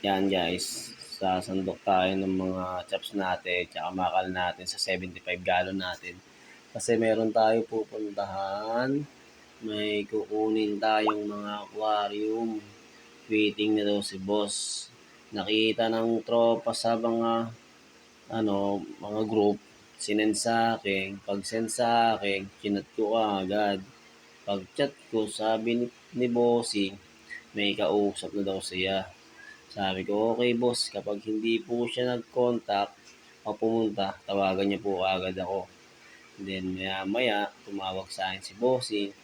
Yan guys, sasandok tayo ng mga chops natin tsaka makal natin sa 75 gallon natin. Kasi meron tayo pupuntahan, may kukunin tayong mga aquarium. Waiting na daw si boss. Nakita ng tropa sa mga group, sinend sa akin. Pag send sa akin, chinat ko agad. Pag chat ko, sabi ni bossing, may kausap na daw siya. Sabi ko, okay boss, kapag hindi po siya nag-contact o pumunta, tawagan niya po agad ako. Then maya maya, tumawag sa akin si bossing.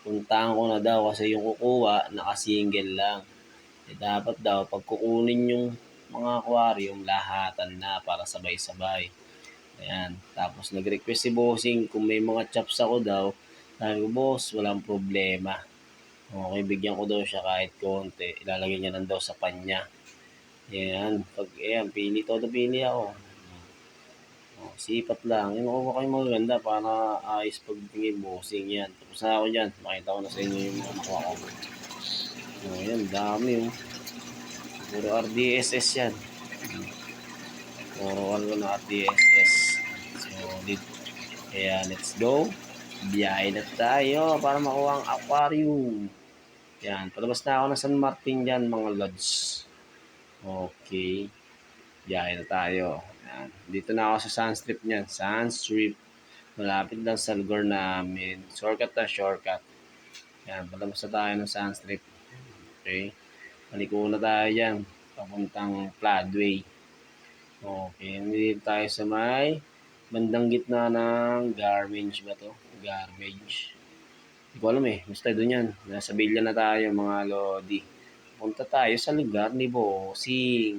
Puntahan ko na daw kasi yung kukuha, naka-single lang. Dapat daw, pag kukunin yung mga aquarium, lahatan na para sabay-sabay. Ayan. Tapos nag-request si bossing kung may mga chops ako daw. Sabi ko, boss, walang problema. Okay, bigyan ko daw siya kahit konti. Ilalagay niya lang daw sa panya. Ayan. Pili todo pili ako. Sipat lang. Yung makuha kayo maganda para ayos pagtingin bossing yan. Tapos na ako dyan. Makita ko na sa inyo yung mga nakuha ko. Ayan, dami oh. Puro RDSS yan. Puro ano na RDSS. Solid. Kaya let's go. Biyahe na tayo para makuha ang aquarium. Yan, palabas na ako ng San Martin dyan mga lods. Okay. Biyahe na tayo. Yan. Dito na ako sa Sunstrip niyan. Sunstrip. Malapit lang sa lugar namin. Shortcut na shortcut. Yan, palabas na tayo ng Sunstrip. Okay. Maliko na tayo dyan. Papuntang Floodway. Okay. Dito tayo sa may bandang gitna ng garbage ba to? Garbage. Hindi ko alam eh. Basta doon yan. Nasa Villa na tayo mga lodi. Punta tayo sa lugar ni Bossing.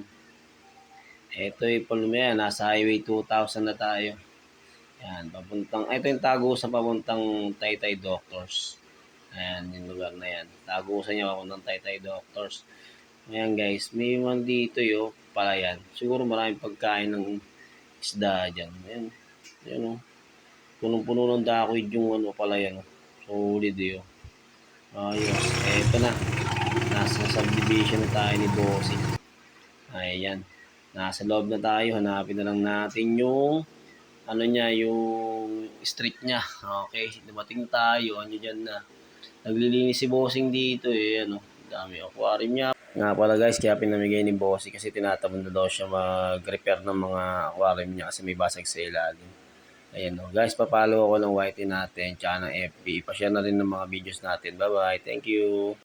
Ito yung Palmea. Nasa Highway 2000 na tayo. Yan. Ito yung Tagusan papuntang Taytay Doctors. Ayan, yung lugar na yan. Tagusan niya papuntang Taytay Doctors. Ayan guys. May man dito yung palayan. Siguro maraming pagkain ng isda dyan. Ayan. Ayan o. Punong-puno ng dakoid yung palayan. Solid yun. Ayos. Eto na. Nasa subdivision na tayo ni Bossing. Ayan. Nasa loob na tayo. Hanapin na lang natin yung yung street niya. Okay. Dumating tayo. Dyan na. Naglilinis si Bossing dito eh. Dami aquarium niya. Nga pala guys, kaya pinamigay ni Bossing kasi tinatamad na daw siya mag-repair ng mga aquarium niya kasi may basag sa ilalim. Ayan o. Guys, papalo ako ng YT natin tsaka ng FB. Pa-share na rin ng mga videos natin. Bye-bye. Thank you.